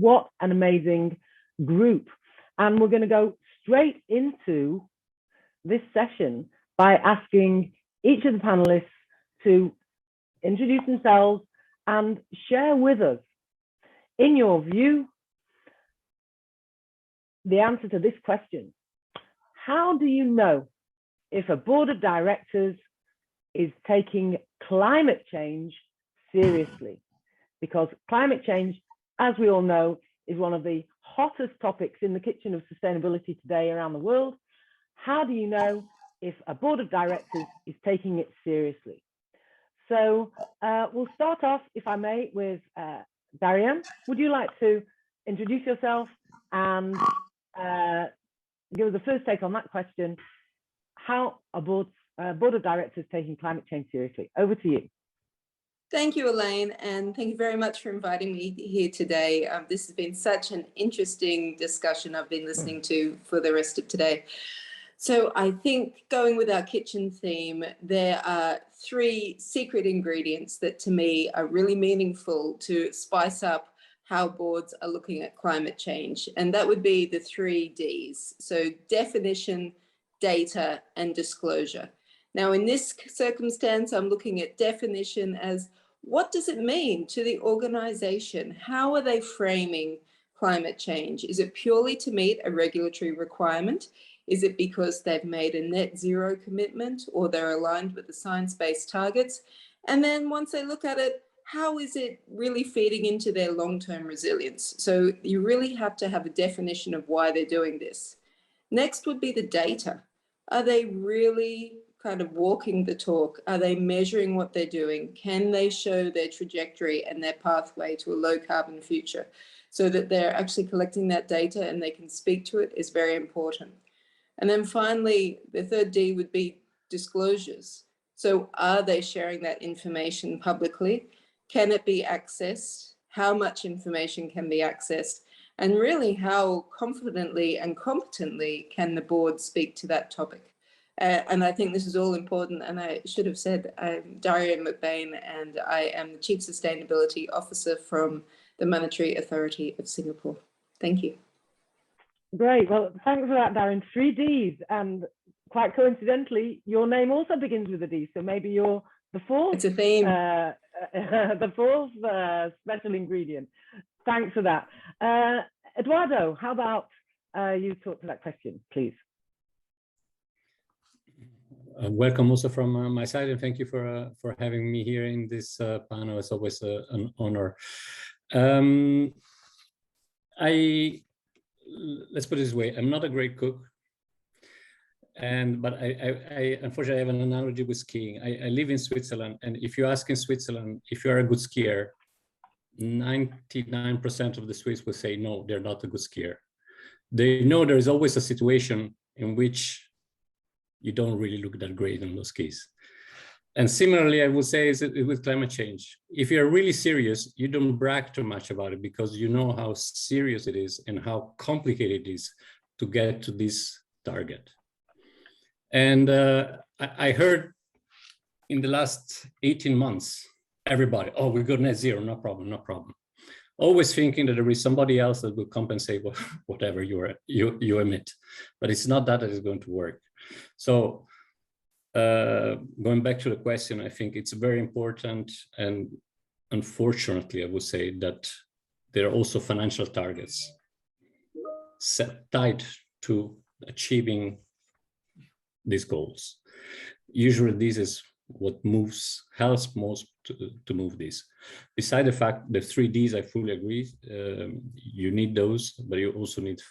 what an amazing group. And we're going to go straight into this session by asking each of the panelists to introduce themselves and share with us, in your view, the answer to this question. How do you know if a board of directors is taking climate change seriously? Because climate change, as we all know, is one of the hottest topics in the kitchen of sustainability today around the world. How do you know if a board of directors is taking it seriously? So we'll start off, if I may, with Darian. Would you like to introduce yourself and give us the first take on that question? How a board of directors taking climate change seriously? Over to you. Thank you, Elaine, and thank you very much for inviting me here today. This has been such an interesting discussion I've been listening to for the rest of today. So I think, going with our kitchen theme, there are 3 secret ingredients that to me are really meaningful to spice up how boards are looking at climate change. And that would be the 3 Ds. So definition, data, and disclosure. Now, in this circumstance, I'm looking at definition as, what does it mean to the organization? How are they framing climate change? Is it purely to meet a regulatory requirement? Is it because they've made a net zero commitment or they're aligned with the science-based targets? And then once they look at it, how is it really feeding into their long-term resilience? So you really have to have a definition of why they're doing this. Next would be the data. Are they really kind of walking the talk? Are they measuring what they're doing? Can they show their trajectory and their pathway to a low carbon future? So that they're actually collecting that data and they can speak to it is very important. And then finally, the 3rd D would be disclosures. So are they sharing that information publicly? Can it be accessed? How much information can be accessed? And really, how confidently and competently can the board speak to that topic? And I think this is all important. And I should have said, I'm Darian McBain, and I am the Chief Sustainability Officer from the Monetary Authority of Singapore. Thank you. Great. Well, thanks for that, Darren. 3 Ds. And quite coincidentally, your name also begins with a D. So maybe you're the 4th. It's a theme. The 4th special ingredient. Thanks for that. Eduardo, how about you talk to that question, please? Welcome also from my side, and thank you for having me here in this panel. It's always an honor. Let's put it this way: I'm not a great cook, but I unfortunately have an analogy with skiing. I live in Switzerland, and if you ask in Switzerland if you are a good skier, 99% of the Swiss will say no, they're not a good skier. They know there is always a situation in which you don't really look that great on those skis. And similarly, I would say is with climate change. If you're really serious, you don't brag too much about it because you know how serious it is and how complicated it is to get to this target. And I heard in the last 18 months, everybody, oh, we got net zero, no problem, no problem. Always thinking that there is somebody else that will compensate whatever you emit. But it's not that is going to work. So going back to the question, I think it's very important, and unfortunately, I would say that there are also financial targets tied to achieving these goals. Usually this is what helps most to move this. Beside the fact the 3 Ds, I fully agree, you need those, but you also need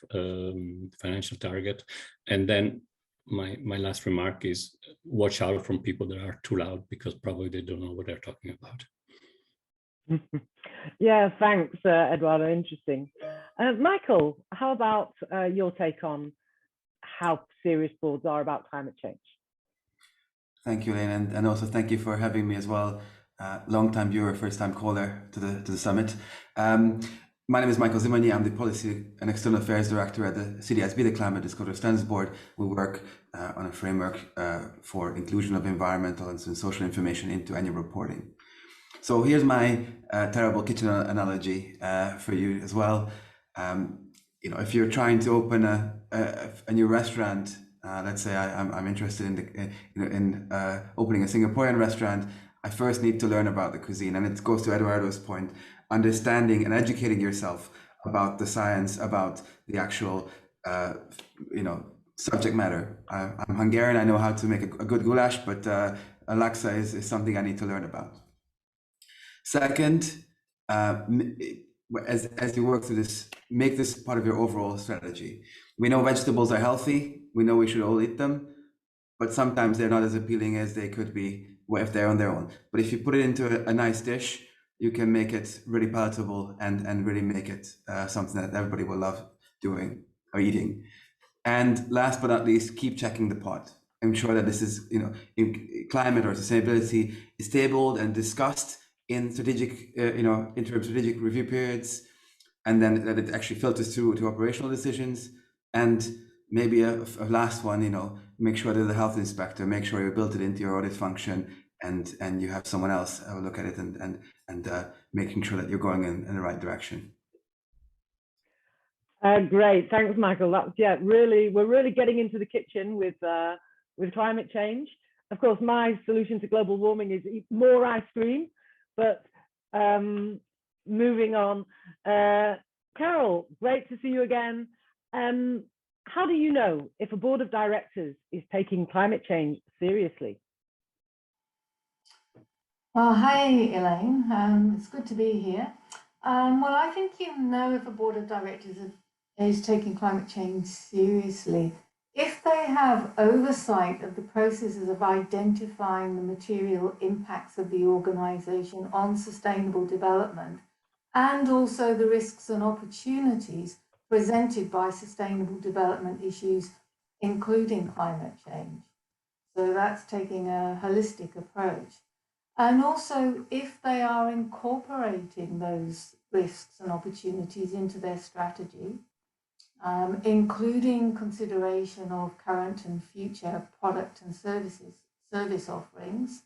financial target. And then my last remark is watch out from people that are too loud, because probably they don't know what they're talking about. Yeah, thanks, Eduardo. Interesting. Michael, how about your take on how serious boards are about climate change? Thank you, Elaine, and also thank you for having me as well. Long-time viewer, first-time caller to the summit. My name is Michael Zimmerny. I'm the Policy and External Affairs Director at the CDSB, the Climate Disclosure Standards Board. We work on a framework for inclusion of environmental and social information into annual reporting. So here's my terrible kitchen analogy for you as well. You know, if you're trying to open a new restaurant, let's say I'm interested in opening a Singaporean restaurant, I first need to learn about the cuisine, and it goes to Eduardo's point, understanding and educating yourself about the science, about the actual, you know, subject matter. I'm Hungarian. I know how to make a good goulash, but laksa is something I need to learn about. Second, as you work through this, make this part of your overall strategy. We know vegetables are healthy. We know we should all eat them, but sometimes they're not as appealing as they could be if they're on their own. But if you put it into a nice dish, you can make it really palatable and really make it something that everybody will love doing or eating. And last but not least, keep checking the pot. Ensure that this is, you know, climate or sustainability is tabled and discussed in strategic, you know, interim strategic review periods, and then that it actually filters through to operational decisions. And maybe a last one, you know, make sure that the health inspector, make sure you built it into your audit function, and you have someone else look at it and making sure that you're going in the right direction. Great, thanks, Michael. That's really, we're really getting into the kitchen with climate change. Of course, my solution to global warming is eat more ice cream, but moving on. Carol, great to see you again. How do you know if a board of directors is taking climate change seriously? Well, hi, Elaine. It's good to be here. Well, I think you know if a board of directors is taking climate change seriously if they have oversight of the processes of identifying the material impacts of the organisation on sustainable development, and also the risks and opportunities presented by sustainable development issues, including climate change. So that's taking a holistic approach. And also if they are incorporating those risks and opportunities into their strategy, including consideration of current and future product and service offerings.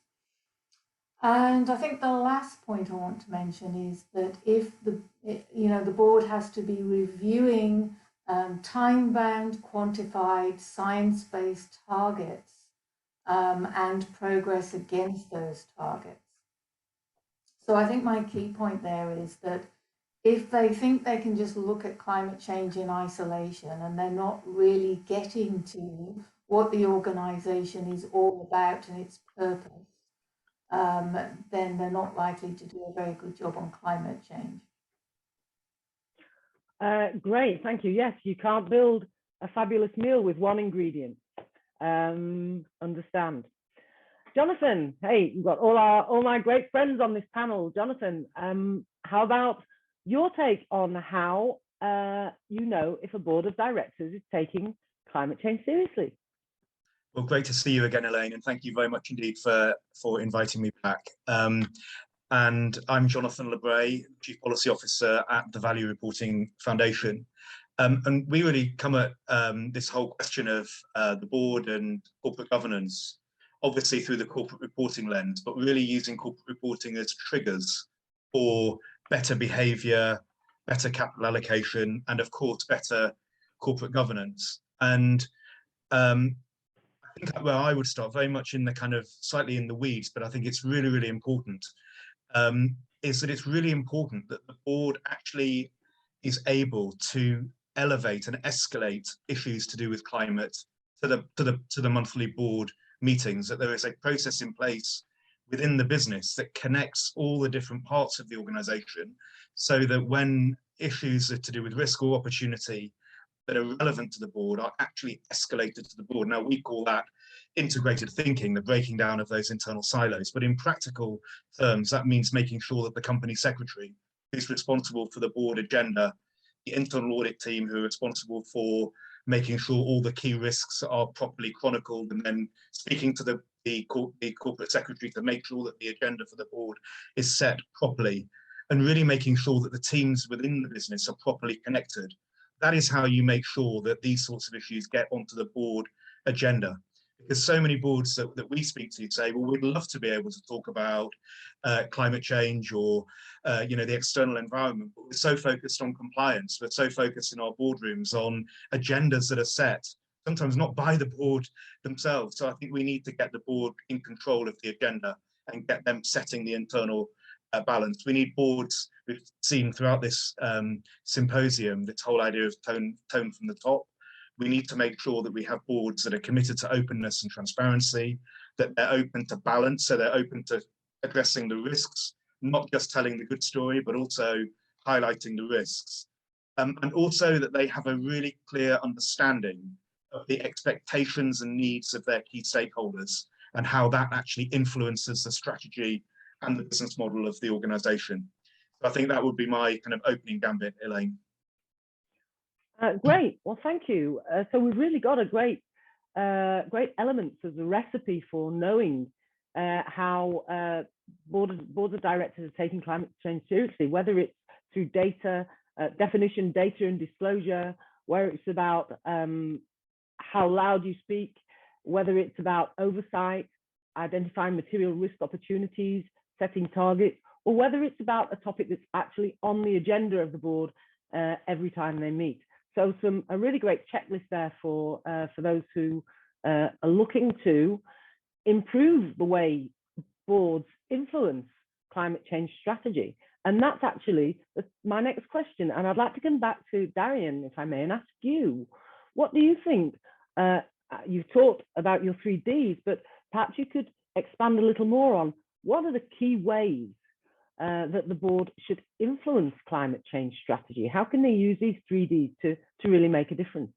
And I think the last point I want to mention is that if the board has to be reviewing time-bound, quantified, science-based targets and progress against those targets. So I think my key point there is that if they think they can just look at climate change in isolation and they're not really getting to what the organisation is all about and its purpose, then they're not likely to do a very good job on climate change. Great, thank you. Yes, you can't build a fabulous meal with one ingredient. Understand. Jonathan, hey, you've got all my great friends on this panel. Jonathan, how about your take on how you know if a board of directors is taking climate change seriously? Well, great to see you again, Elaine, and thank you very much indeed for inviting me back. And I'm Jonathan Lebray, Chief Policy Officer at the Value Reporting Foundation. And we really come at this whole question of the board and corporate governance, obviously through the corporate reporting lens, but really using corporate reporting as triggers for better behavior, better capital allocation, and of course, better corporate governance. And I think where I would start very much in the kind of slightly in the weeds, but I think it's really, really important, is that it's really important that the board actually is able to elevate and escalate issues to do with climate to the monthly board meetings, that there is a process in place within the business that connects all the different parts of the organization, so that when issues are to do with risk or opportunity that are relevant to the board are actually escalated to the board. Now, we call that integrated thinking, the breaking down of those internal silos. But in practical terms, that means making sure that the company secretary, who's responsible for the board agenda, the internal audit team who are responsible for making sure all the key risks are properly chronicled, and then speaking to the corporate secretary to make sure that the agenda for the board is set properly, and really making sure that the teams within the business are properly connected. That is how you make sure that these sorts of issues get onto the board agenda. because so many boards that we speak to say, well, we'd love to be able to talk about climate change or the external environment, but we're so focused on compliance, we're so focused in our boardrooms on agendas that are set, sometimes not by the board themselves. So I think we need to get the board in control of the agenda and get them setting the internal balance. We need boards. We've seen throughout this symposium this whole idea of tone from the top. We need to make sure that we have boards that are committed to openness and transparency, that they're open to balance, so they're open to addressing the risks, not just telling the good story, but also highlighting the risks. And also that they have a really clear understanding of the expectations and needs of their key stakeholders and how that actually influences the strategy and the business model of the organization. So I think that would be my kind of opening gambit, Elaine. Great. Well, thank you. So we've really got a great elements of the recipe for knowing how boards of directors are taking climate change seriously, whether it's through data, definition, data and disclosure, where it's about how loud you speak, whether it's about oversight, identifying material risk opportunities, setting targets, or whether it's about a topic that's actually on the agenda of the board every time they meet. So a really great checklist there for those who are looking to improve the way boards influence climate change strategy. And that's actually my next question. And I'd like to come back to Darian, if I may, and ask you, what do you think? You've talked about your 3Ds, but perhaps you could expand a little more on what are the key ways that the board should influence climate change strategy? How can they use these 3Ds to really make a difference?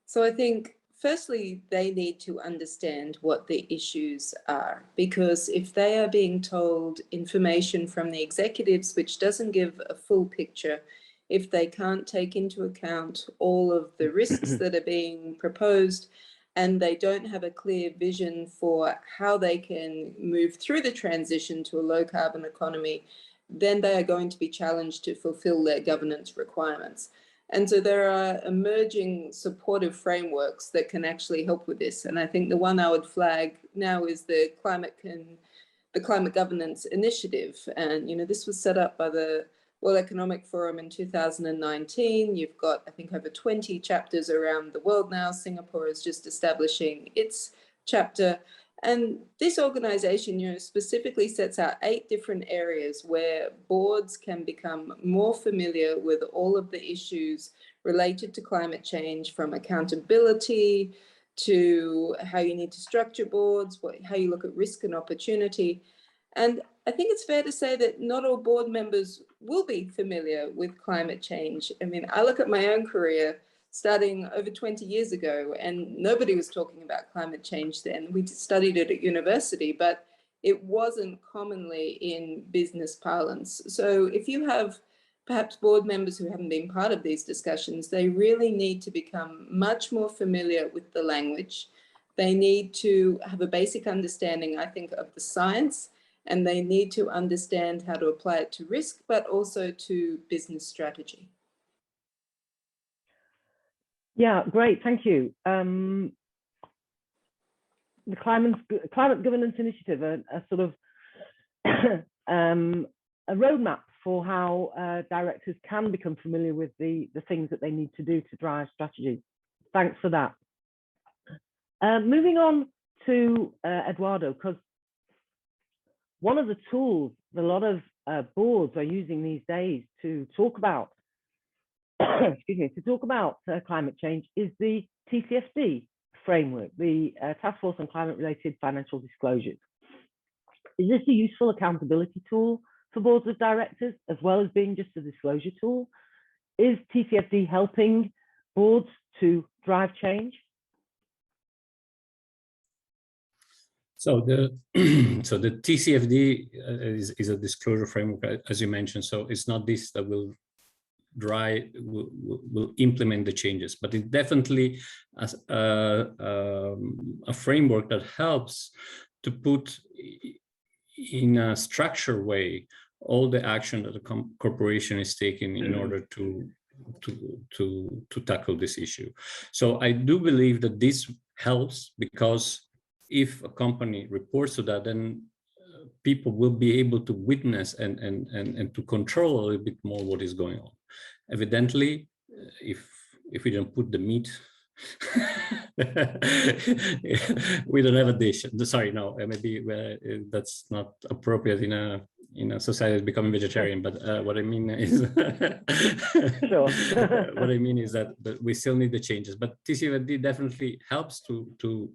So I think, firstly, they need to understand what the issues are, because if they are being told information from the executives which doesn't give a full picture, if they can't take into account all of the risks that are being proposed, and they don't have a clear vision for how they can move through the transition to a low carbon economy, then they are going to be challenged to fulfill their governance requirements. And so there are emerging supportive frameworks that can actually help with this. And I think the one I would flag now is the Climate Governance Initiative. And, this was set up by the World Economic Forum in 2019. You've got, I think, over 20 chapters around the world now. Singapore is just establishing its chapter. And this organization, specifically sets out 8 different areas where boards can become more familiar with all of the issues related to climate change, from accountability to how you need to structure boards, how you look at risk and opportunity. And I think it's fair to say that not all board members will be familiar with climate change. I mean, I look at my own career starting over 20 years ago, and nobody was talking about climate change then. We studied it at university, but it wasn't commonly in business parlance. So if you have perhaps board members who haven't been part of these discussions, they really need to become much more familiar with the language. They need to have a basic understanding, I think, of the science, and they need to understand how to apply it to risk, but also to business strategy. Yeah, great, thank you. The Climate Governance Initiative, a sort of a roadmap for how directors can become familiar with the things that they need to do to drive strategy. Thanks for that. Moving on to Eduardo, because one of the tools that a lot of boards are using these days to talk about, climate change is the TCFD framework, the Task Force on Climate-Related Financial Disclosures. Is this a useful accountability tool for boards of directors, as well as being just a disclosure tool? Is TCFD helping boards to drive change? So the TCFD is a disclosure framework, as you mentioned. So it's not this that will implement the changes, but it definitely as a framework that helps to put in a structured way all the action that the corporation is taking in order to to tackle this issue. So I do believe that this helps, because if a company reports to that, then people will be able to witness and to control a little bit more what is going on. Evidently, if we don't put the meat, we don't have a dish. Sorry, no, maybe that's not appropriate in a society that's becoming vegetarian. But what I mean is, Sure. what I mean is that we still need the changes. But TCFD definitely helps to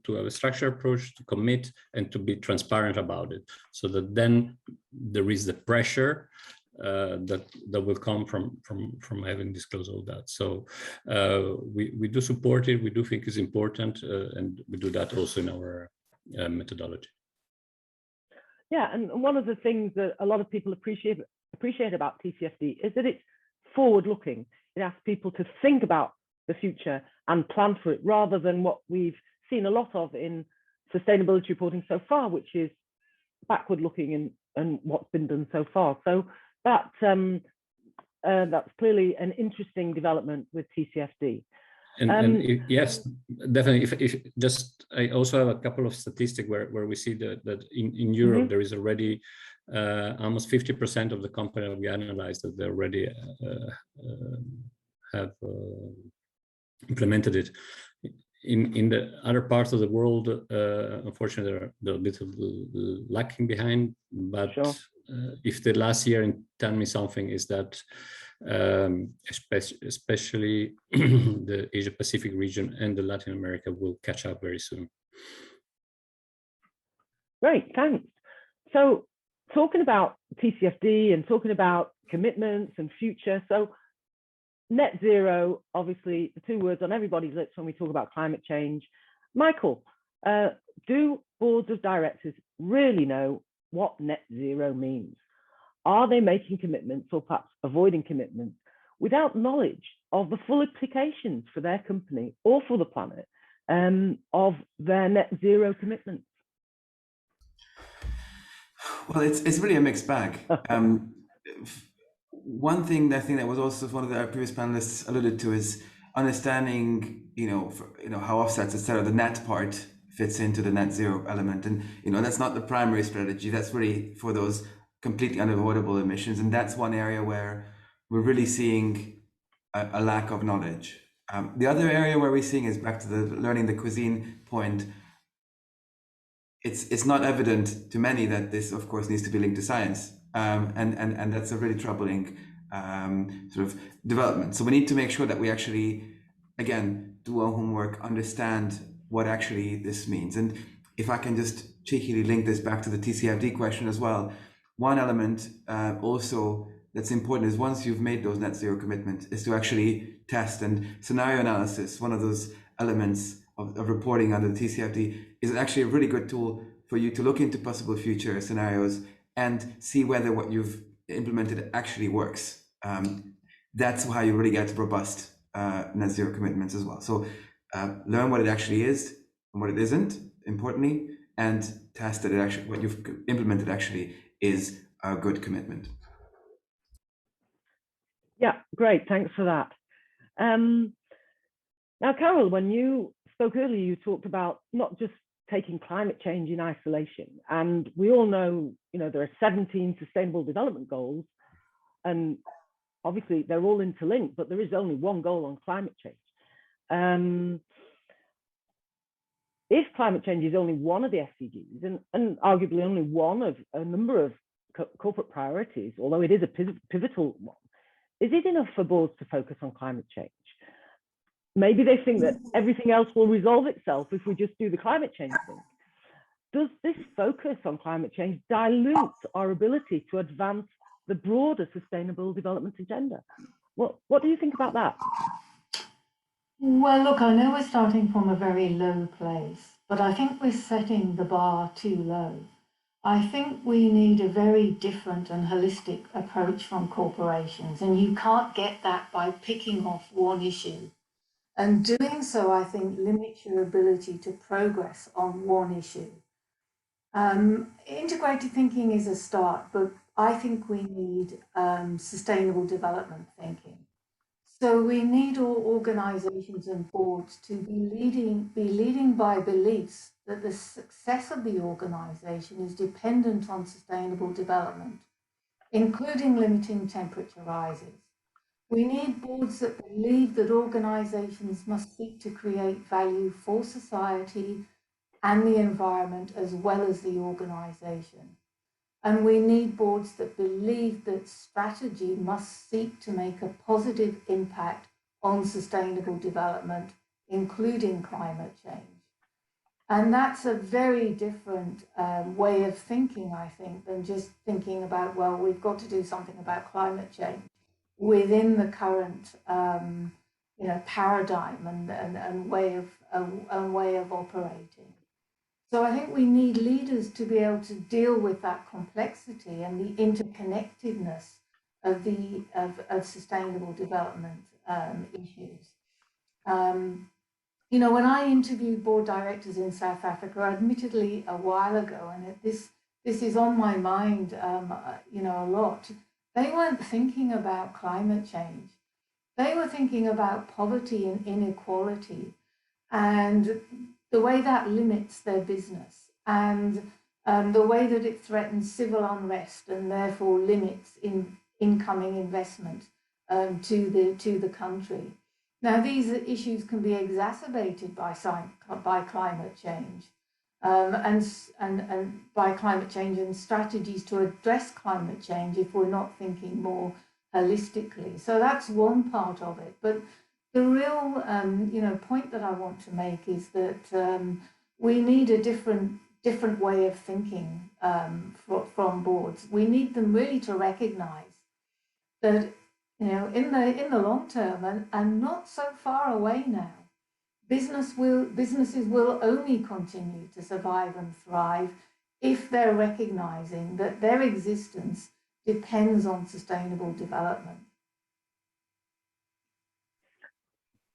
have a structured approach, to commit, and to be transparent about it, so that then there is the pressure that will come from having disclosed all that. So we do support it. We do think it's important, and we do that also in our methodology. Yeah, and one of the things that a lot of people appreciate about TCFD is that it's forward-looking. It asks people to think about the future and plan for it, rather than what we've seen a lot of in sustainability reporting so far, which is backward-looking and what's been done so far. So that's clearly an interesting development with TCFD. Yes, definitely. If just, I also have a couple of statistics where we see that in Europe there is already almost 50% of the company that we analyzed that they already have implemented it. In the other parts of the world, unfortunately, they're a bit lacking behind. But sure. If the last year tell me something, is that especially the Asia Pacific region and the Latin America will catch up very soon. Great, thanks. So talking about TCFD and talking about commitments and future, so net zero, obviously the two words on everybody's lips when we talk about climate change. Michael, do boards of directors really know what net zero means? Are they making commitments, or perhaps avoiding commitments, without knowledge of the full implications for their company or for the planet of their net zero commitments? Well, it's really a mixed bag. One thing that I think that was also one of the previous panelists alluded to is understanding, how offsets, etc., the net part fits into the net zero element, and that's not the primary strategy. That's really for those completely unavoidable emissions, and that's one area where we're really seeing a lack of knowledge. The other area where we're seeing is back to the learning the cuisine point. It's not evident to many that this, of course, needs to be linked to science, and that's a really troubling sort of development. So we need to make sure that we actually, again, do our homework, understand what actually this means. And if I can just cheekily link this back to the TCFD question as well, one element also that's important is, once you've made those net zero commitments, is to actually test. And scenario analysis, one of those elements of reporting under the TCFD, is actually a really good tool for you to look into possible future scenarios and see whether what you've implemented actually works. That's how you really get robust net zero commitments as well. So learn what it actually is and what it isn't, importantly, and test that it actually, what you've implemented actually is a good commitment. Yeah, great, thanks for that. Now, Carol, when you spoke earlier, you talked about not just taking climate change in isolation, and we all know, there are 17 sustainable development goals, and obviously they're all interlinked, but there is only one goal on climate change. If climate change is only one of the SDGs, and arguably only one of a number of corporate priorities, although it is a pivotal one, is it enough for boards to focus on climate change? Maybe they think that everything else will resolve itself if we just do the climate change thing. Does this focus on climate change dilute our ability to advance the broader sustainable development agenda? What do you think about that? Well, look, I know we're starting from a very low place, but I think we're setting the bar too low. I think we need a very different and holistic approach from corporations, and you can't get that by picking off one issue. And doing so, I think, limits your ability to progress on one issue. Integrated thinking is a start, but I think we need sustainable development thinking. So we need all organisations and boards to be leading by beliefs that the success of the organisation is dependent on sustainable development, including limiting temperature rises. We need boards that believe that organisations must seek to create value for society and the environment as well as the organisation. And we need boards that believe that strategy must seek to make a positive impact on sustainable development, including climate change. And that's a very different way of thinking, I think, than just thinking about, well, we've got to do something about climate change within the current paradigm and way of operating. So I think we need leaders to be able to deal with that complexity and the interconnectedness of sustainable development issues. When I interviewed board directors in South Africa, admittedly a while ago, and this is on my mind, a lot. They weren't thinking about climate change. They were thinking about poverty and inequality, and the way that limits their business, and the way that it threatens civil unrest and therefore limits incoming investment to the country. Now, these issues can be exacerbated by climate change, and by climate change and strategies to address climate change if we're not thinking more holistically. So that's one part of it. But the real, point that I want to make is that we need a different way of thinking from boards. We need them really to recognise that, in the long term, and not so far away now, businesses will only continue to survive and thrive if they're recognising that their existence depends on sustainable development.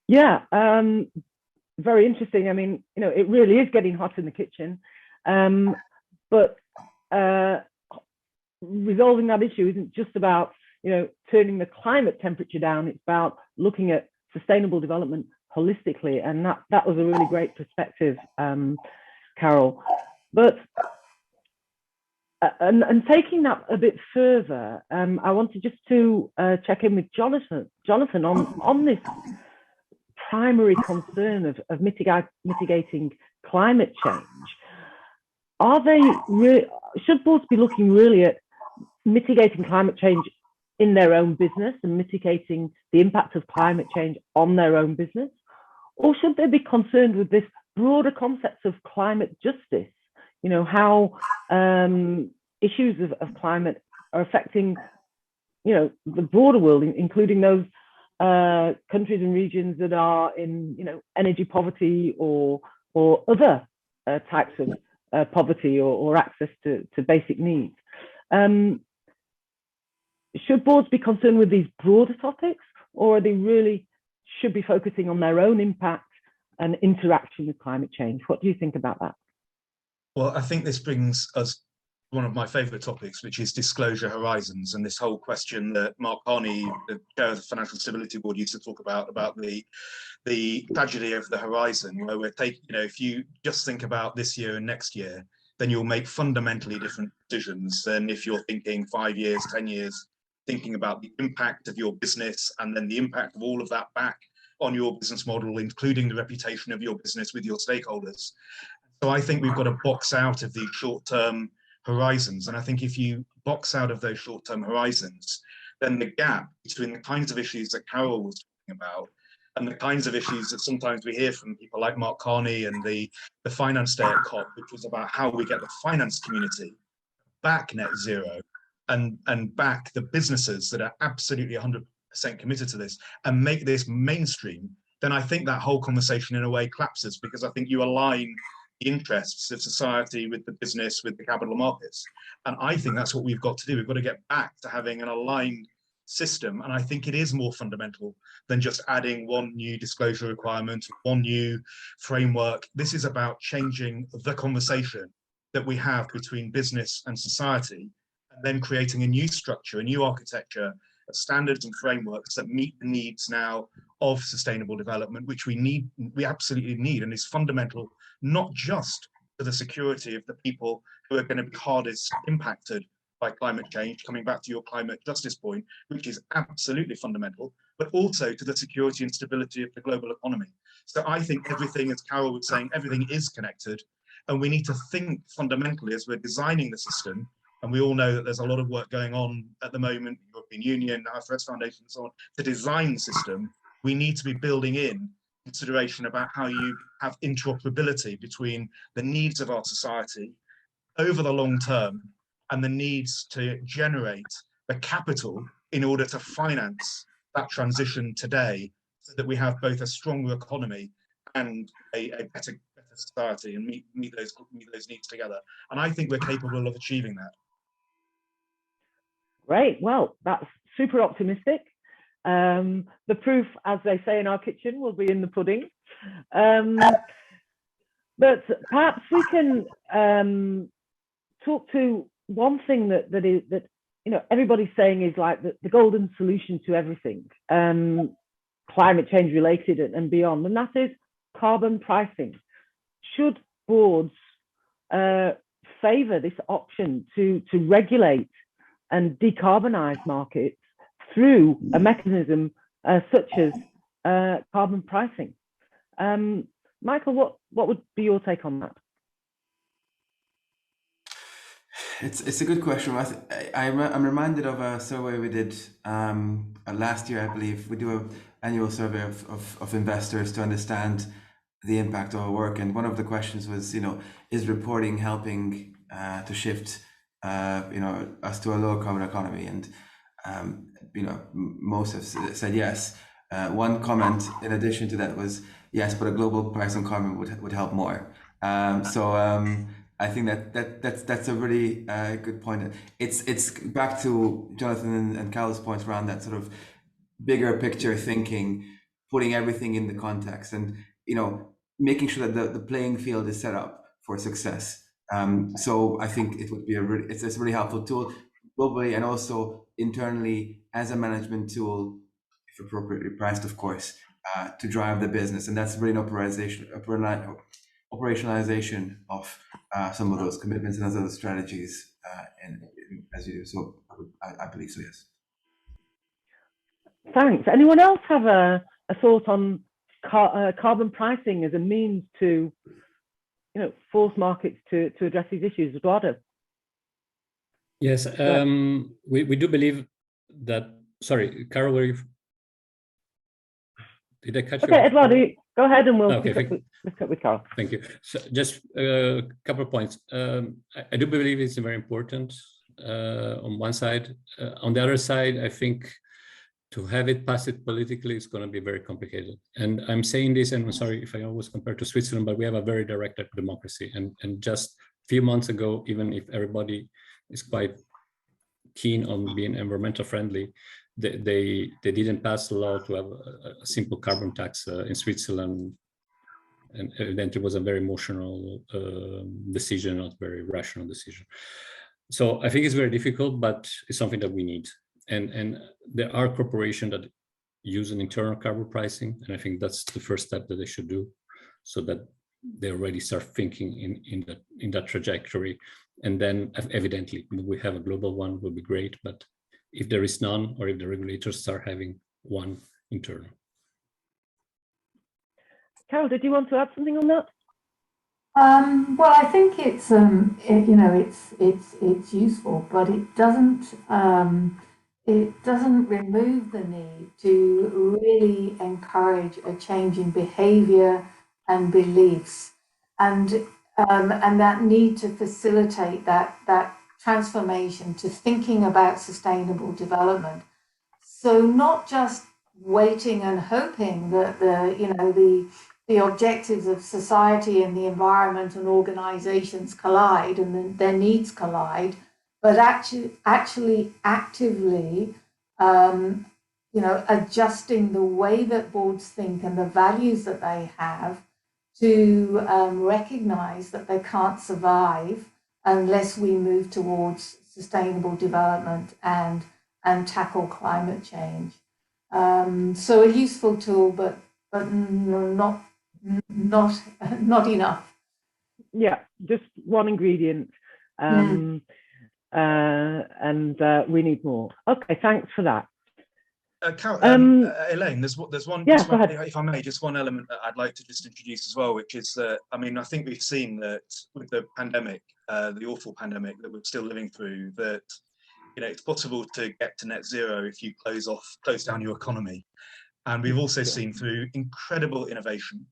Yeah, very interesting. I mean, it really is getting hot in the kitchen, but resolving that issue isn't just about, turning the climate temperature down. It's about looking at sustainable development holistically, and that was a really great perspective, Carol. But and taking that a bit further, I wanted just to check in with Jonathan on this primary concern of mitigating climate change. Should boards be looking really at mitigating climate change in their own business and mitigating the impact of climate change on their own business? Or should they be concerned with this broader concept of climate justice? How issues of climate are affecting, the broader world, including those countries and regions that are in, energy poverty or other types of poverty or access to basic needs. Should boards be concerned with these broader topics, or are they really should be focusing on their own impact and interaction with climate change? What do you think about that? Well, I think this brings us one of my favourite topics, which is disclosure horizons, and this whole question that Mark Carney, the chair of the Financial Stability Board, used to talk about the tragedy of the horizon, where we're taking, if you just think about this year and next year, then you'll make fundamentally different decisions than if you're thinking 5 years, 10 years, thinking about the impact of your business and then the impact of all of that back on your business model, including the reputation of your business with your stakeholders. So I think we've got to box out of these short-term horizons. And I think if you box out of those short-term horizons, then the gap between the kinds of issues that Carol was talking about and the kinds of issues that sometimes we hear from people like Mark Carney and the Finance Day at COP, which was about how we get the finance community back net zero and back the businesses that are absolutely 100% committed to this and make this mainstream, then I think that whole conversation in a way collapses, because I think you align the interests of society with the business, with the capital markets. And I think that's what we've got to do. We've got to get back to having an aligned system. And I think it is more fundamental than just adding one new disclosure requirement, one new framework. This is about changing the conversation that we have between business and society, and then creating a new structure, a new architecture standards and frameworks that meet the needs now of sustainable development, which we absolutely need, and is fundamental, not just to the security of the people who are going to be hardest impacted by climate change, coming back to your climate justice point, which is absolutely fundamental, but also to the security and stability of the global economy. So I think everything, as Carol was saying, everything is connected, and we need to think fundamentally as we're designing the system. And we all know that there's a lot of work going on at the moment, European Union, IFRS Foundation, and so on, to design the system. We need to be building in consideration about how you have interoperability between the needs of our society over the long term and the needs to generate the capital in order to finance that transition today, so that we have both a stronger economy and a better society, and meet those needs together. And I think we're capable of achieving that. Great. Well, that's super optimistic. The proof, as they say in our kitchen, will be in the pudding. But perhaps we can talk to one thing that everybody's saying is like the golden solution to everything, climate change related and beyond, and that is carbon pricing. Should boards favour this option to regulate and decarbonize markets through a mechanism such as carbon pricing? Michael, what would be your take on that? It's a good question. I'm reminded of a survey we did last year, I believe. We do an annual survey of investors to understand the impact of our work, and one of the questions was, is reporting helping to shift us to a lower carbon economy? And most have said yes. One comment in addition to that was yes, but a global price on carbon would help more. I think that's a really good point. It's back to Jonathan and Carol's points around that sort of bigger picture thinking, putting everything in the context, and making sure that the playing field is set up for success. So I think it would be it's a really helpful tool globally and also internally as a management tool, if appropriately priced, of course, to drive the business. And that's really an operationalization of some of those commitments and other strategies, as you do. So I believe so, yes. Thanks. Anyone else have a thought on carbon pricing as a means to force markets to address these issues? Eduardo? Yes, we do believe that. Sorry, Carol, did I catch you? Okay, Eduardo, go ahead and we'll pick up with Carol. Thank you. So just a couple of points. I do believe it's very important on one side. On the other side, I think to have it pass it politically is going to be very complicated. And I'm saying this, and I'm sorry if I always compare to Switzerland, but we have a very direct democracy. And just a few months ago, even if everybody is quite keen on being environmental friendly, they didn't pass a law to have a simple carbon tax in Switzerland. And evidently it was a very emotional decision, not very rational decision. So I think it's very difficult, but it's something that we need. And there are corporations that use an internal carbon pricing, and I think that's the first step that they should do, so that they already start thinking in that trajectory. And then evidently we have a global one will be great, but if there is none, or if the regulators start having one internal. Carol, did you want to add something on that? Well, I think it's it's useful, but it doesn't remove the need to really encourage a change in behaviour and beliefs, and that need to facilitate that transformation to thinking about sustainable development. So not just waiting and hoping that the objectives of society and the environment and organizations collide and their needs collide, but actually actively adjusting the way that boards think and the values that they have to recognize that they can't survive unless we move towards sustainable development and and tackle climate change. So a useful tool, but not enough. Yeah, just one ingredient. And we need more. Okay, thanks for that. Elaine, there's one, yeah, just one, if I may, just one element that I'd like to just introduce as well, which is that, I mean, I think we've seen that with the pandemic, the awful pandemic that we're still living through, that, you know, it's possible to get to net zero if you close down your economy. And we've also seen through incredible innovation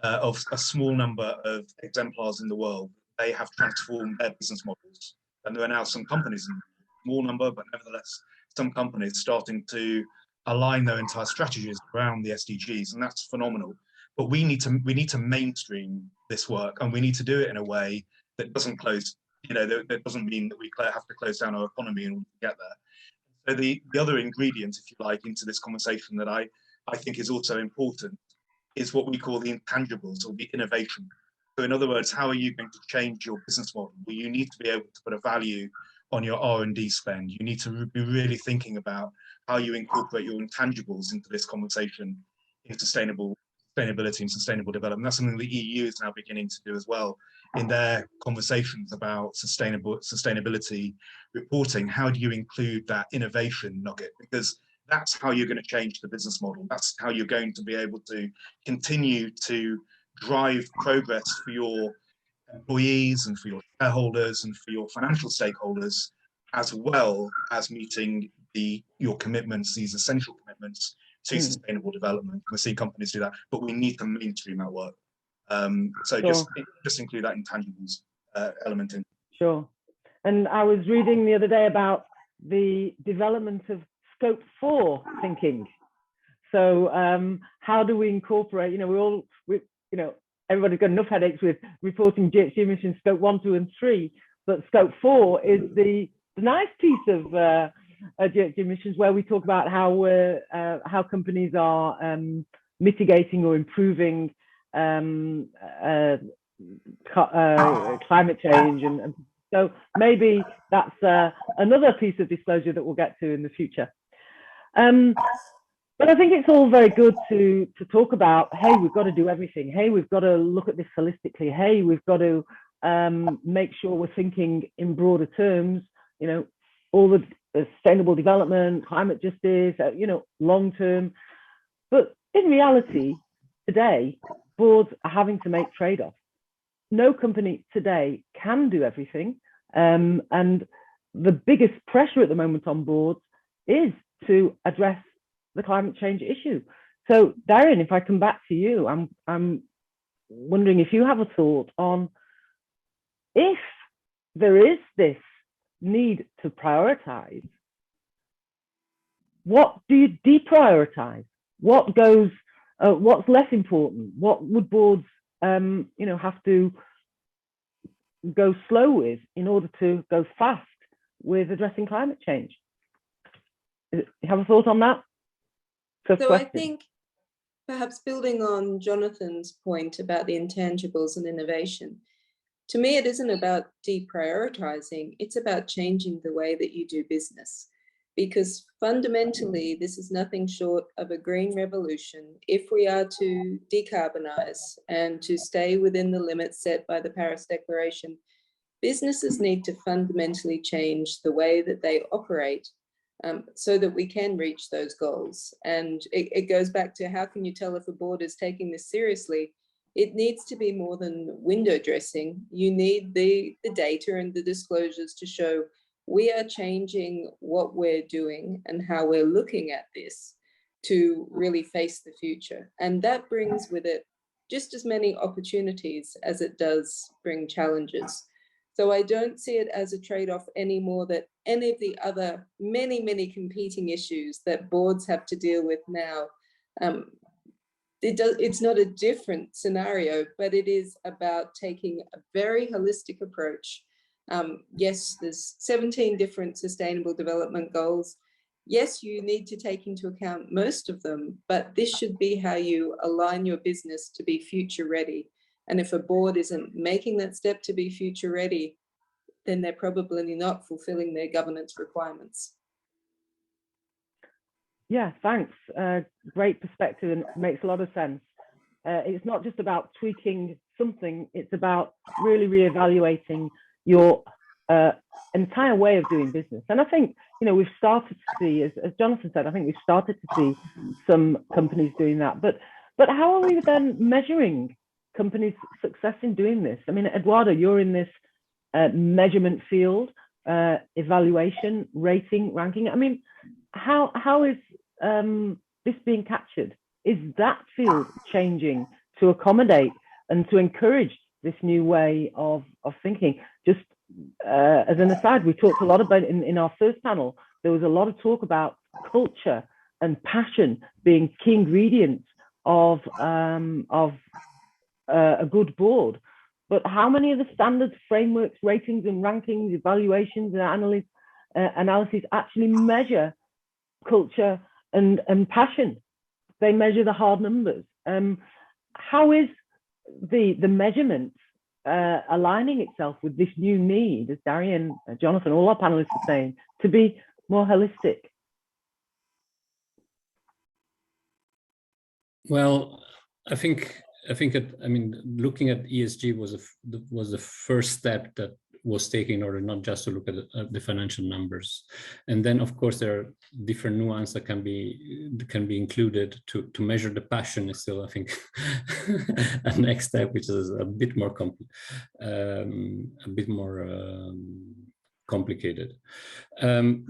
of a small number of exemplars in the world, they have transformed their business models. And there are now some companies, in small number, but nevertheless, some companies starting to align their entire strategies around the SDGs, and that's phenomenal. But we need to mainstream this work, and we need to do it in a way that doesn't close, you know, that doesn't mean that we have to close down our economy in order to get there. So the other ingredient, if you like, into this conversation that I think is also important is what we call the intangibles, or the innovation. So in other words, how are you going to change your business model? Well, you need to be able to put a value on your R&D spend. You need to be really thinking about how you incorporate your intangibles into this conversation in sustainability and sustainable development. That's something the EU is now beginning to do as well in their conversations about sustainability reporting. How do you include that innovation nugget? Because that's how you're going to change the business model. That's how you're going to be able to continue to drive progress for your employees and for your shareholders and for your financial stakeholders, as well as meeting your commitments, these essential commitments to sustainable development. We're seeing companies do that, but we need to mainstream that work. So Sure. just include that intangibles element in. Sure. And I was reading the other day about the development of Scope 4 thinking. So how do we incorporate, you know, everybody's got enough headaches with reporting GHG emissions Scope 1, 2, and 3, but Scope 4 is the nice piece of GHG emissions where we talk about how companies are mitigating or improving climate change, and so maybe that's another piece of disclosure that we'll get to in the future. But I think it's all very good to talk about, hey, we've got to do everything. Hey, we've got to look at this holistically. Hey, we've got to make sure we're thinking in broader terms, you know, all the sustainable development, climate justice, you know, long term. But in reality, today, boards are having to make trade-offs. No company today can do everything. And the biggest pressure at the moment on boards is to address the climate change issue. So Darren, if I come back to you, I'm wondering if you have a thought on, if there is this need to prioritize, what do you deprioritize? What goes, what's less important? What would boards, you know, have to go slow with in order to go fast with addressing climate change? You have a thought on that? So I think perhaps building on Jonathan's point about the intangibles and innovation, to me, it isn't about deprioritizing, it's about changing the way that you do business. Because fundamentally, this is nothing short of a green revolution if we are to decarbonize and to stay within the limits set by the Paris Declaration. Businesses need to fundamentally change the way that they operate so that we can reach those goals. And it goes back to, how can you tell if a board is taking this seriously? It needs to be more than window dressing. You need the data and the disclosures to show we are changing what we're doing and how we're looking at this to really face the future. And that brings with it just as many opportunities as it does bring challenges. So I don't see it as a trade-off anymore that any of the other many competing issues that boards have to deal with now. It's not a different scenario, but it is about taking a very holistic approach. Yes, there's 17 different sustainable development goals. Yes, you need to take into account most of them, but this should be how you align your business to be future ready. And if a board isn't making that step to be future ready, then they're probably not fulfilling their governance requirements. Yeah, thanks. Great perspective, and makes a lot of sense. It's not just about tweaking something, it's about really reevaluating your entire way of doing business. And I think, we've started to see, as Jonathan said, I think we've started to see some companies doing that. But how are we then measuring companies' success in doing this? I mean, Eduardo, you're in this measurement field, evaluation, rating, ranking. I mean, how is this being captured? Is that field changing to accommodate and to encourage this new way of thinking? Just as an aside, we talked a lot about in our first panel, there was a lot of talk about culture and passion being key ingredients of a good board. But how many of the standards, frameworks, ratings and rankings, evaluations and analyses actually measure culture and passion? They measure the hard numbers. How is the measurement aligning itself with this new need, as Darian, Jonathan, all our panelists are saying, to be more holistic? Well, I mean, looking at ESG was the first step that was taken in order not just to look at the financial numbers, and then of course there are different nuances that can be included to measure the passion. Is still, I think, a next step, which is a bit more complicated.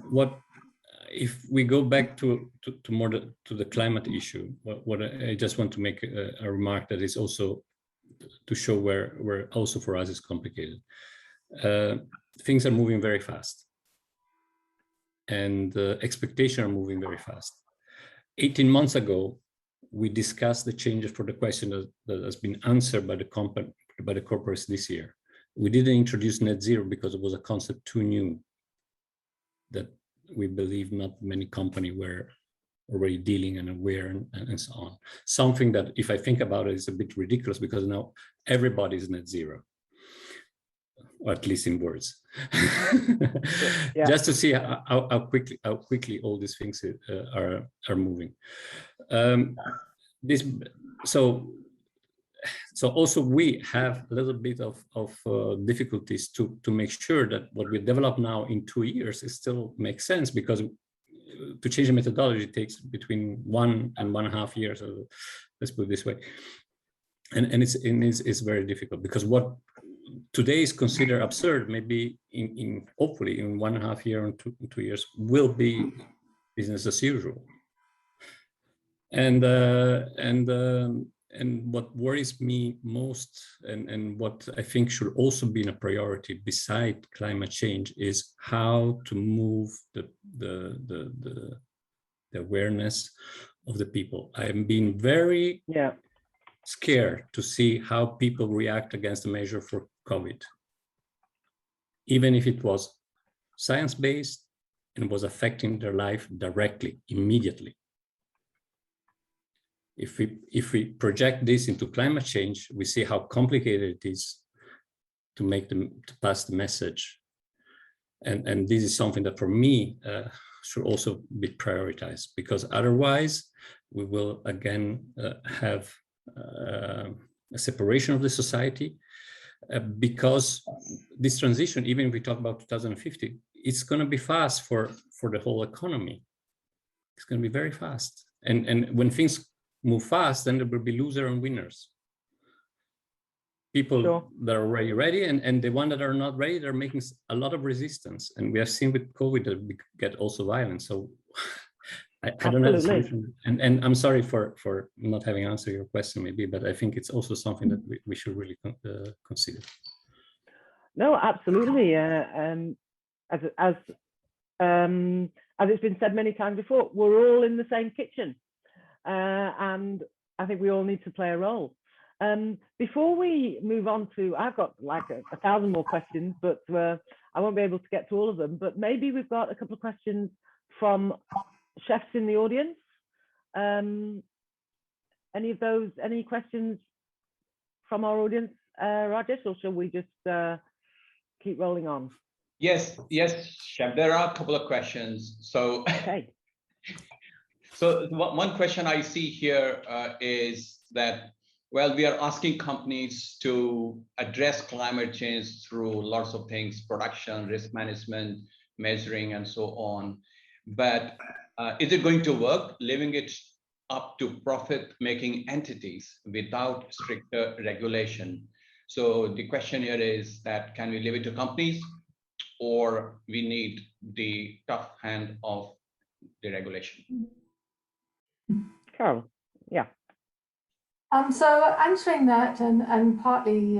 What if we go back to the climate issue? What I just want to make a remark that is also to show where also for us is complicated. Things are moving very fast, and expectations are moving very fast. 18 months ago, we discussed the changes for the question that has been answered by the corporates this year. We didn't introduce net zero because it was a concept too new that we believe not many companies were already dealing and aware and so on. Something that, if I think about it, is a bit ridiculous because now everybody is net zero, or at least in words. Yeah. Just to see how quickly all these things are moving. So also we have a little bit of difficulties to make sure that what we develop now in 2 years is still makes sense, because to change the methodology takes between 1 and 1.5 years. Let's put it this way, and it's very difficult, because what today is considered absurd, maybe hopefully in 1.5 years or 2 years will be business as usual. And what worries me most, and what I think should also be a priority beside climate change, is how to move the awareness of the people. I'm being very scared to see how people react against the measure for COVID, even if it was science-based and was affecting their life directly, immediately. If we project this into climate change, we see how complicated it is to pass the message, and this is something that for me should also be prioritized, because otherwise we will again have a separation of the society, because this transition, even if we talk about 2050, it's going to be fast for the whole economy. It's going to be very fast, and when things move fast, then there will be losers and winners. People that are already ready, and the ones that are not ready, they're making a lot of resistance. And we have seen with COVID that we get also violence. So I don't know the solution. And I'm sorry for not having answered your question, maybe, but I think it's also something that we should really consider. No, absolutely. As it's been said many times before, we're all in the same kitchen. And I think we all need to play a role. Before we move on to, I've got like 1,000 more questions, but I won't be able to get to all of them. But maybe we've got a couple of questions from chefs in the audience. Any questions from our audience, Rajesh, or shall we just keep rolling on? Yes, chef. There are a couple of questions. So. Okay. So one question I see here is that, well, we are asking companies to address climate change through lots of things, production, risk management, measuring, and so on. But is it going to work, leaving it up to profit-making entities without stricter regulation? So the question here is that, can we leave it to companies, or we need the tough hand of the regulation? Carol, yeah. So answering that and partly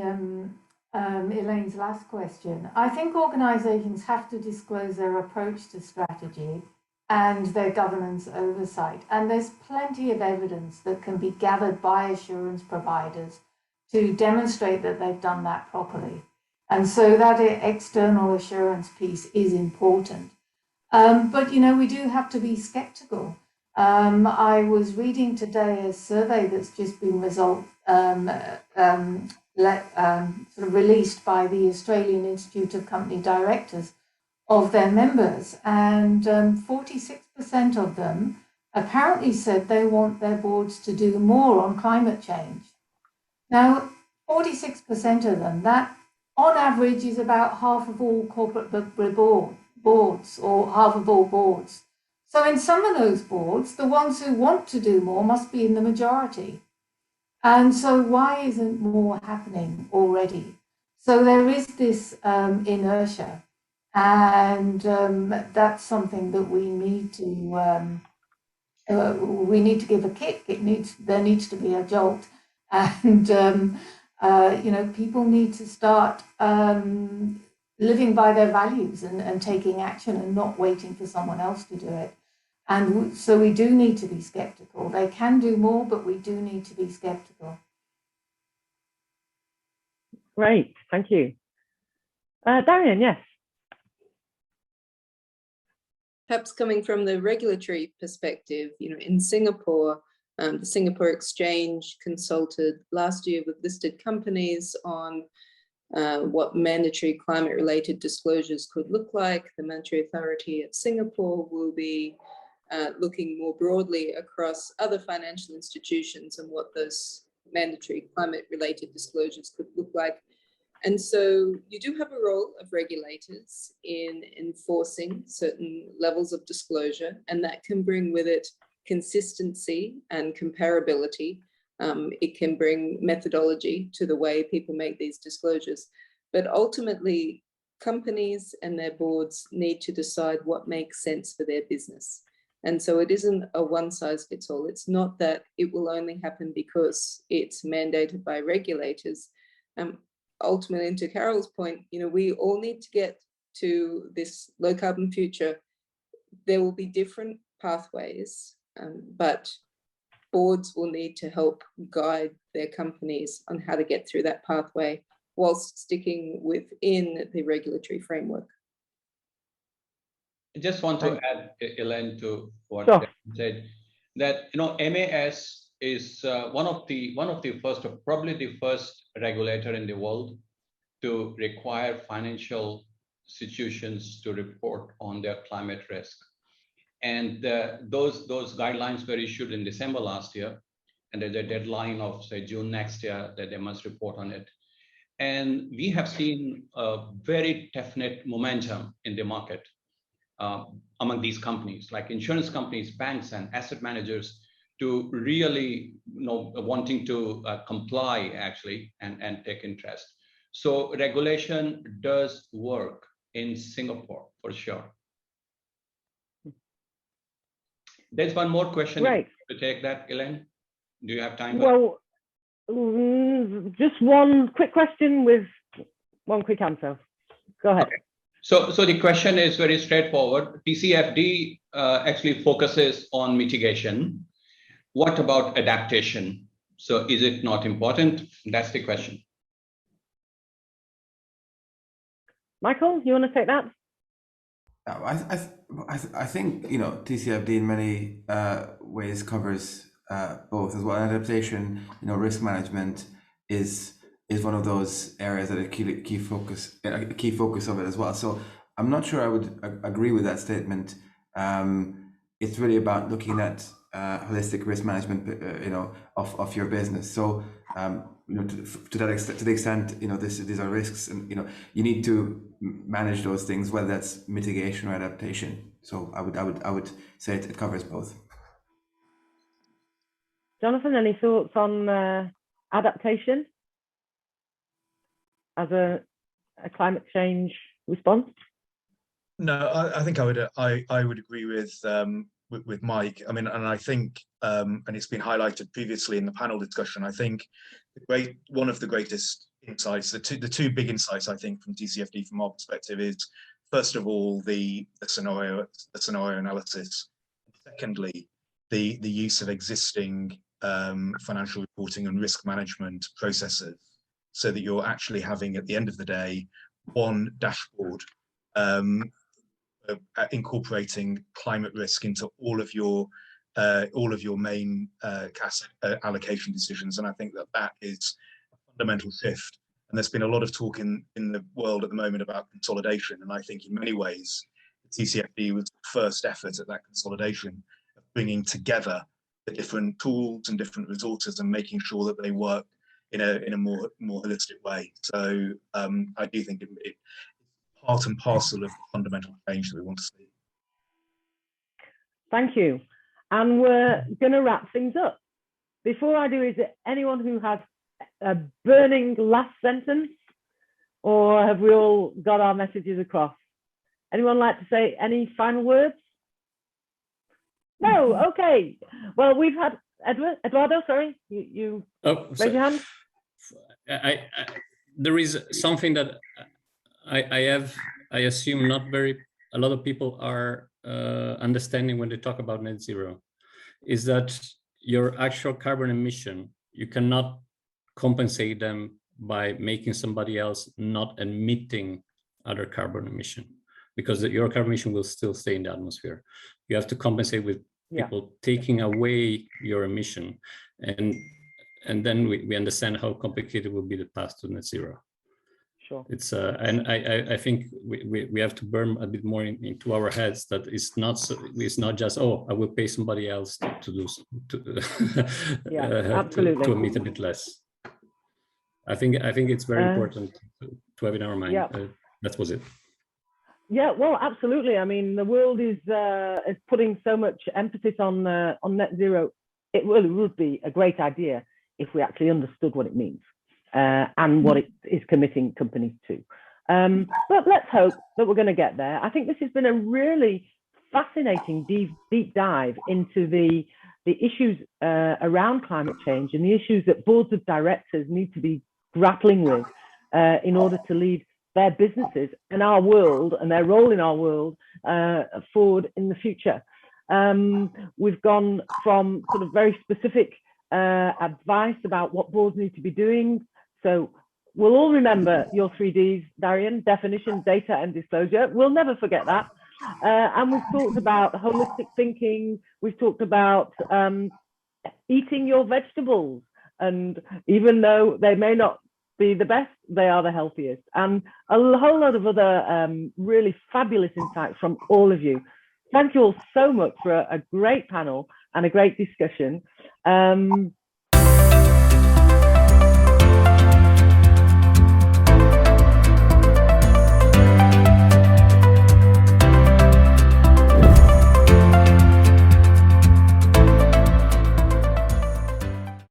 Elaine's last question, I think organisations have to disclose their approach to strategy and their governance oversight. And there's plenty of evidence that can be gathered by assurance providers to demonstrate that they've done that properly. And so that external assurance piece is important. But, you know, we do have to be sceptical. I was reading today a survey that's just been sort of released by the Australian Institute of Company Directors of their members, and 46% of them apparently said they want their boards to do more on climate change. Now, 46% of them, that on average is about half of all corporate boards, or half of all boards. So in some of those boards, the ones who want to do more must be in the majority. And so why isn't more happening already? So there is this inertia, and that's something that we need to give a kick. There needs to be a jolt, and you know, people need to start living by their values and taking action and not waiting for someone else to do it. And so we do need to be skeptical. They can do more, but we do need to be skeptical. Great, thank you. Darian, yes. Perhaps coming from the regulatory perspective, you know, in Singapore, the Singapore Exchange consulted last year with listed companies on what mandatory climate-related disclosures could look like. The Monetary Authority of Singapore will be looking more broadly across other financial institutions and what those mandatory climate-related disclosures could look like. And so you do have a role of regulators in enforcing certain levels of disclosure, and that can bring with it consistency and comparability. It can bring methodology to the way people make these disclosures. But ultimately, companies and their boards need to decide what makes sense for their business. And so it isn't a one-size-fits-all. It's not that it will only happen because it's mandated by regulators. Ultimately, and to Carol's point, you know, we all need to get to this low-carbon future. There will be different pathways, but boards will need to help guide their companies on how to get through that pathway whilst sticking within the regulatory framework. I just want to add, Elaine, to what Sure. you said, that, you know, MAS is one of the first, or probably the first regulator in the world to require financial institutions to report on their climate risk. And those guidelines were issued in December last year, and there's a deadline of, say, June next year that they must report on it. And we have seen a very definite momentum in the market among these companies, like insurance companies, banks, and asset managers, to really, you know, wanting to comply actually and take interest. So regulation does work in Singapore for sure. There's one more question. Right. To take that, Elaine. Do you have time? Well, just one quick question with one quick answer. Go ahead. Okay. So the question is very straightforward. TCFD actually focuses on mitigation. What about adaptation? So is it not important? That's the question. Michael, you want to take that? I think, you know, TCFD in many ways covers both as well. Adaptation, you know, risk management is one of those areas that a key focus of it as well. So I'm not sure I would agree with that statement. It's really about looking at holistic risk management, of your business. So, to the extent, these are risks, and you need to manage those things, whether that's mitigation or adaptation. So I would say it covers both. Jonathan, any thoughts on adaptation as a climate change response? No, I think I would agree with Mike. I mean, and I think, and it's been highlighted previously in the panel discussion, I think one of the greatest insights, the two big insights I think from TCFD from our perspective is, first of all, the scenario analysis. Secondly, the use of existing financial reporting and risk management processes, so that you're actually having, at the end of the day, one dashboard incorporating climate risk into all of your main CAS allocation decisions. And I think that is a fundamental shift. And there's been a lot of talk in the world at the moment about consolidation. And I think in many ways, the TCFD was the first effort at that consolidation, of bringing together the different tools and different resources and making sure that they work in a more holistic way. So I do think it's part and parcel of the fundamental change that we want to see. Thank you. And we're going to wrap things up. Before I do, is there anyone who has a burning last sentence, or have we all got our messages across? Anyone like to say any final words? No, okay. Well, we've had Eduardo, sorry, you raise your hand. There is something that I assume not a lot of people are understanding when they talk about net zero, is that your actual carbon emission, you cannot compensate them by making somebody else not emitting other carbon emission, because your carbon emission will still stay in the atmosphere. You have to compensate with people taking away your emission, and then we understand how complicated will be the path to net zero. Sure. It's and I think we have to burn a bit more into our heads that it's not just, oh, I will pay somebody else to do absolutely. to emit a bit less. I think it's very important to have in our mind. That was it. Yeah, well, absolutely. I mean, the world is putting so much emphasis on net zero. It really would be a great idea if we actually understood what it means. And what it is committing companies to. But let's hope that we're going to get there. I think this has been a really fascinating deep dive into the issues around climate change and the issues that boards of directors need to be grappling with in order to lead their businesses and our world and their role in our world forward in the future. We've gone from sort of very specific advice about what boards need to be doing. So we'll all remember your 3Ds, Darian: definition, data, and disclosure. We'll never forget that. And we've talked about holistic thinking. We've talked about eating your vegetables. And even though they may not be the best, they are the healthiest. And a whole lot of other really fabulous insights from all of you. Thank you all so much for a great panel and a great discussion.